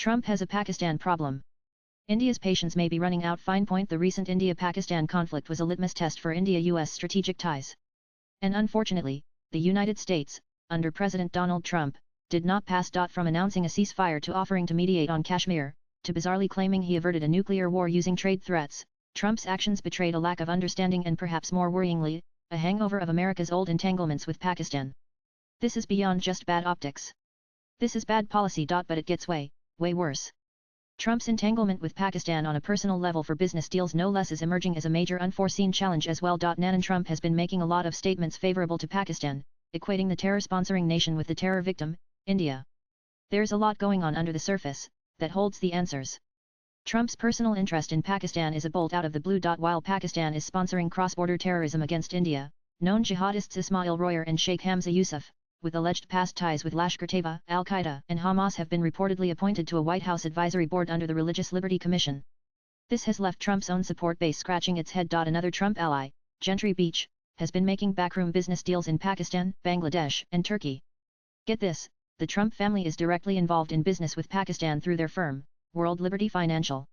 Trump has a Pakistan problem. India's patience may be running out. Finepoint. The recent India-Pakistan conflict was a litmus test for India-US strategic ties. And unfortunately, the United States, under President Donald Trump, did not pass. From announcing a ceasefire to offering to mediate on Kashmir, to bizarrely claiming he averted a nuclear war using trade threats, Trump's actions betrayed a lack of understanding and, perhaps more worryingly, a hangover of America's old entanglements with Pakistan. This is beyond just bad optics. This is bad policy. But it gets way worse. Trump's entanglement with Pakistan on a personal level for business deals no less is emerging as a major unforeseen challenge as well. Nan Trump has been making a lot of statements favorable to Pakistan, equating the terror-sponsoring nation with the terror victim, India. There's a lot going on under the surface that holds the answers. Trump's personal interest in Pakistan is a bolt out of the blue. While Pakistan is sponsoring cross-border terrorism against India, known jihadists Ismail Royer and Sheikh Hamza Yusuf, with alleged past ties with Lashkar-e-Taiba, Al-Qaeda and Hamas, have been reportedly appointed to a White House advisory board under the Religious Liberty Commission. This has left Trump's own support base scratching its head. Another Trump ally, Gentry Beach, has been making backroom business deals in Pakistan, Bangladesh and Turkey. Get this, the Trump family is directly involved in business with Pakistan through their firm, World Liberty Financial.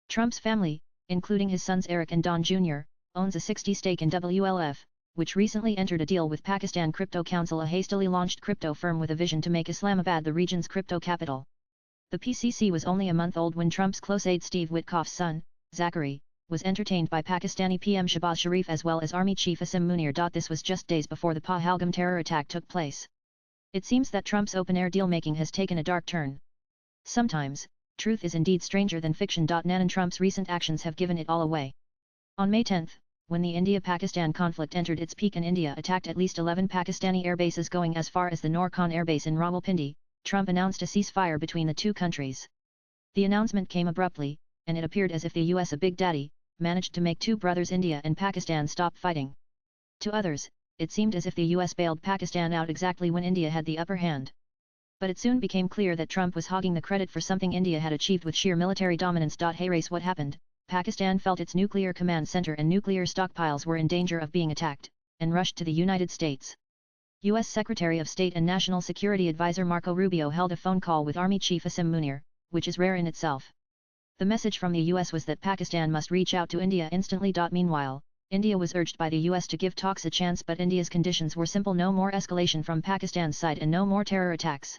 Trump's family, including his sons Eric and Don Jr., owns a 60% stake in WLF, which recently entered a deal with Pakistan Crypto Council, a hastily launched crypto firm with a vision to make Islamabad the region's crypto capital. The PCC was only a month old when Trump's close aide Steve Witkoff's son, Zachary, was entertained by Pakistani PM Shehbaz Sharif as well as Army Chief Asim Munir. This was just days before the Pahalgam terror attack took place. It seems that Trump's open-air deal-making has taken a dark turn. Sometimes, truth is indeed stranger than fiction. Nan Trump's recent actions have given it all away. On May 10, when the India-Pakistan conflict entered its peak and India attacked at least 11 Pakistani airbases going as far as the Norcon airbase in Rawalpindi, Trump announced a ceasefire between the two countries. The announcement came abruptly, and it appeared as if the US, a big daddy, managed to make two brothers India and Pakistan stop fighting. To others, it seemed as if the US bailed Pakistan out exactly when India had the upper hand. But it soon became clear that Trump was hogging the credit for something India had achieved with sheer military dominance. Hey race, what happened? Pakistan felt its nuclear command center and nuclear stockpiles were in danger of being attacked, and rushed to the United States. U.S. Secretary of State and National Security Advisor Marco Rubio held a phone call with Army Chief Asim Munir, which is rare in itself. The message from the U.S. was that Pakistan must reach out to India instantly. Meanwhile, India was urged by the U.S. to give talks a chance, but India's conditions were simple: no more escalation from Pakistan's side and no more terror attacks.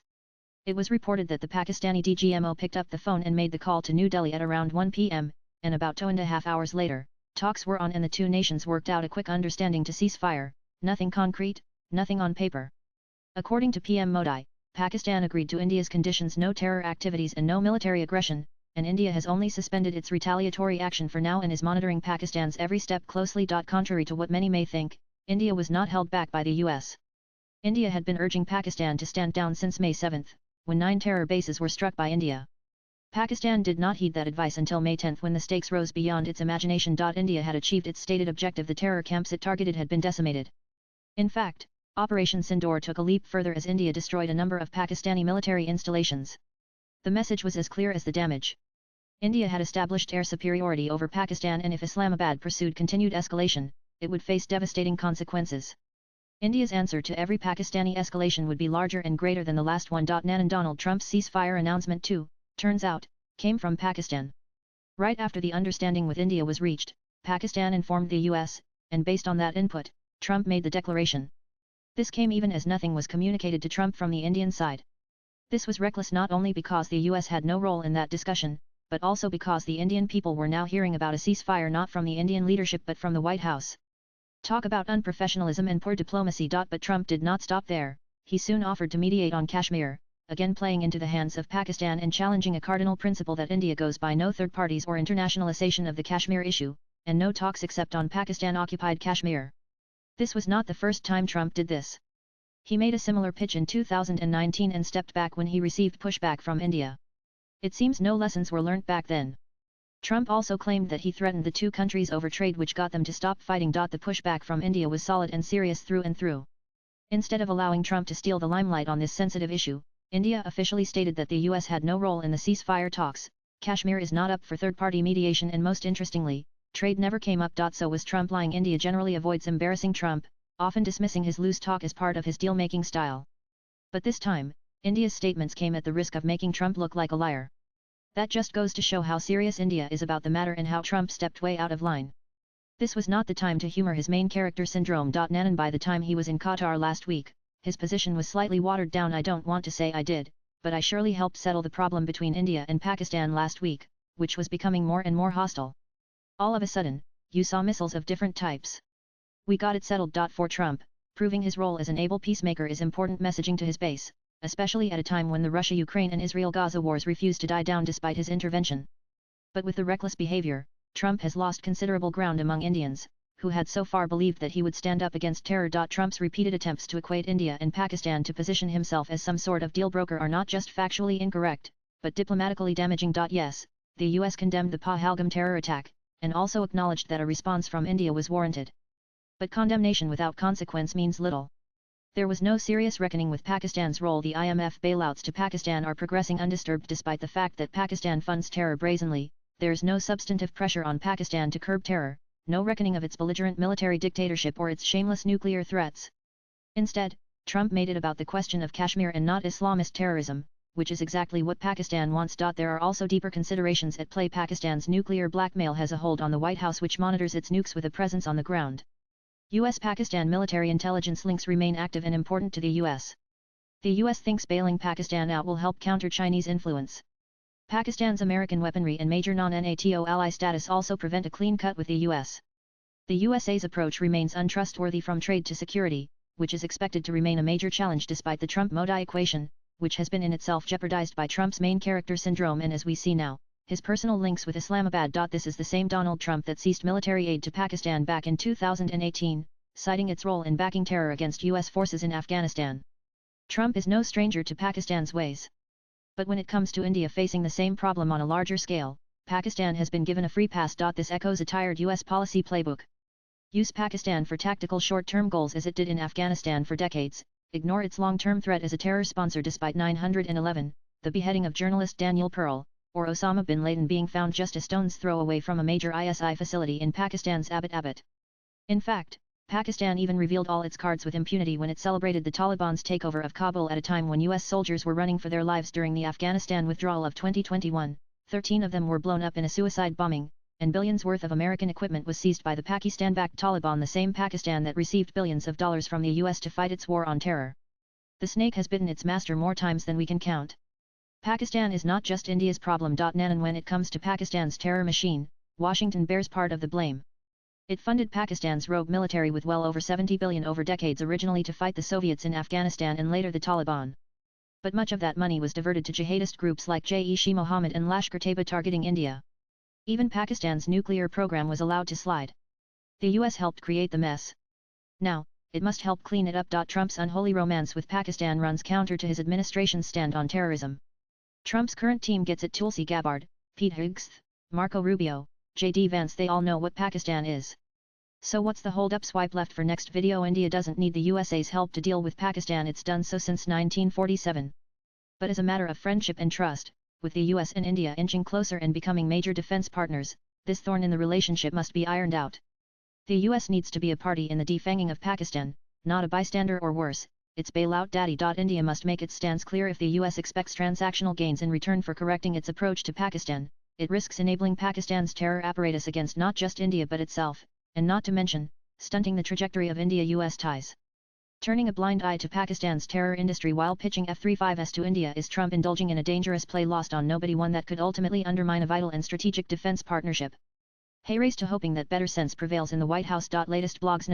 It was reported that the Pakistani DGMO picked up the phone and made the call to New Delhi at around 1 p.m., and about 2.5 hours later, talks were on and the two nations worked out a quick understanding to cease fire. Nothing concrete, nothing on paper. According to PM Modi, Pakistan agreed to India's conditions: no terror activities and no military aggression, and India has only suspended its retaliatory action for now and is monitoring Pakistan's every step closely. Contrary to what many may think, India was not held back by the US. India had been urging Pakistan to stand down since May 7, when 9 terror bases were struck by India. Pakistan did not heed that advice until May 10 when the stakes rose beyond its imagination. India had achieved its stated objective: the terror camps it targeted had been decimated. In fact, Operation Sindoor took a leap further as India destroyed a number of Pakistani military installations. The message was as clear as the damage. India had established air superiority over Pakistan, and if Islamabad pursued continued escalation, it would face devastating consequences. India's answer to every Pakistani escalation would be larger and greater than the last one. Nan and Donald Trump's ceasefire announcement too, turns out, came from Pakistan. Right after the understanding with India was reached, Pakistan informed the US, and based on that input, Trump made the declaration. This came even as nothing was communicated to Trump from the Indian side. This was reckless not only because the US had no role in that discussion, but also because the Indian people were now hearing about a ceasefire not from the Indian leadership but from the White House. Talk about unprofessionalism and poor diplomacy. But Trump did not stop there. He soon offered to mediate on Kashmir, again playing into the hands of Pakistan and challenging a cardinal principle that India goes by: no third parties or internationalization of the Kashmir issue, and no talks except on Pakistan-occupied Kashmir. This was not the first time Trump did this. He made a similar pitch in 2019 and stepped back when he received pushback from India. It seems no lessons were learnt back then. Trump also claimed that he threatened the two countries over trade, which got them to stop fighting. The pushback from India was solid and serious through and through. Instead of allowing Trump to steal the limelight on this sensitive issue, India officially stated that the US had no role in the ceasefire talks. Kashmir is not up for third-party mediation, and most interestingly, trade never came up. So was Trump lying? India generally avoids embarrassing Trump, often dismissing his loose talk as part of his deal-making style. But this time, India's statements came at the risk of making Trump look like a liar. That just goes to show how serious India is about the matter and how Trump stepped way out of line. This was not the time to humor his main character syndrome. Nanan, by the time he was in Qatar last week, his position was slightly watered down. I don't want to say I did, but I surely helped settle the problem between India and Pakistan last week, which was becoming more and more hostile. All of a sudden, you saw missiles of different types. We got it settled. For Trump, proving his role as an able peacemaker is important messaging to his base, especially at a time when the Russia-Ukraine and Israel-Gaza wars refuse to die down despite his intervention. But with the reckless behavior, Trump has lost considerable ground among Indians, who had so far believed that he would stand up against terror. Trump's repeated attempts to equate India and Pakistan to position himself as some sort of deal broker are not just factually incorrect, but diplomatically damaging. Yes, the US condemned the Pahalgam terror attack, and also acknowledged that a response from India was warranted. But condemnation without consequence means little. There was no serious reckoning with Pakistan's role. The IMF bailouts to Pakistan are progressing undisturbed despite the fact that Pakistan funds terror brazenly. There's no substantive pressure on Pakistan to curb terror, no reckoning of its belligerent military dictatorship or its shameless nuclear threats. Instead, Trump made it about the question of Kashmir and not Islamist terrorism, which is exactly what Pakistan wants. There are also deeper considerations at play. Pakistan's nuclear blackmail has a hold on the White House, which monitors its nukes with a presence on the ground. US-Pakistan military intelligence links remain active and important to the US. The US thinks bailing Pakistan out will help counter Chinese influence. Pakistan's American weaponry and major non-NATO ally status also prevent a clean cut with the US. The USA's approach remains untrustworthy from trade to security, which is expected to remain a major challenge despite the Trump-Modi equation, which has been in itself jeopardized by Trump's main character syndrome and, as we see now, his personal links with Islamabad. This is the same Donald Trump that ceased military aid to Pakistan back in 2018, citing its role in backing terror against US forces in Afghanistan. Trump is no stranger to Pakistan's ways. But when it comes to India facing the same problem on a larger scale, Pakistan has been given a free pass. This echoes a tired US policy playbook. Use Pakistan for tactical short-term goals as it did in Afghanistan for decades, ignore its long-term threat as a terror sponsor despite 9/11, the beheading of journalist Daniel Pearl, or Osama bin Laden being found just a stone's throw away from a major ISI facility in Pakistan's Abbottabad. In fact, Pakistan even revealed all its cards with impunity when it celebrated the Taliban's takeover of Kabul at a time when US soldiers were running for their lives during the Afghanistan withdrawal of 2021. 13 of them were blown up in a suicide bombing, and billions worth of American equipment was seized by the Pakistan-backed Taliban, the same Pakistan that received billions of dollars from the US to fight its war on terror. The snake has bitten its master more times than we can count. Pakistan is not just India's problem. And when it comes to Pakistan's terror machine, Washington bears part of the blame. It funded Pakistan's rogue military with well over $70 billion over decades, originally to fight the Soviets in Afghanistan and later the Taliban. But much of that money was diverted to jihadist groups like Jaish-e-Mohammed and Lashkar-Taiba targeting India. Even Pakistan's nuclear program was allowed to slide. The US helped create the mess. Now, it must help clean it up. Trump's unholy romance with Pakistan runs counter to his administration's stand on terrorism. Trump's current team gets it: Tulsi Gabbard, Pete Hegseth, Marco Rubio, J.D. Vance. They all know what Pakistan is. So what's the hold up? Swipe left for next video. India doesn't need the USA's help to deal with Pakistan, it's done so since 1947. But as a matter of friendship and trust, with the US and India inching closer and becoming major defense partners, this thorn in the relationship must be ironed out. The US needs to be a party in the defanging of Pakistan, not a bystander or worse, its bailout daddy. India must make its stance clear. If the US expects transactional gains in return for correcting its approach to Pakistan, it risks enabling Pakistan's terror apparatus against not just India but itself, and not to mention, stunting the trajectory of India-US ties. Turning a blind eye to Pakistan's terror industry while pitching F-35s to India is Trump indulging in a dangerous play lost on nobody, one that could ultimately undermine a vital and strategic defense partnership. Hey, race to hoping that better sense prevails in the White House. Latest blogs.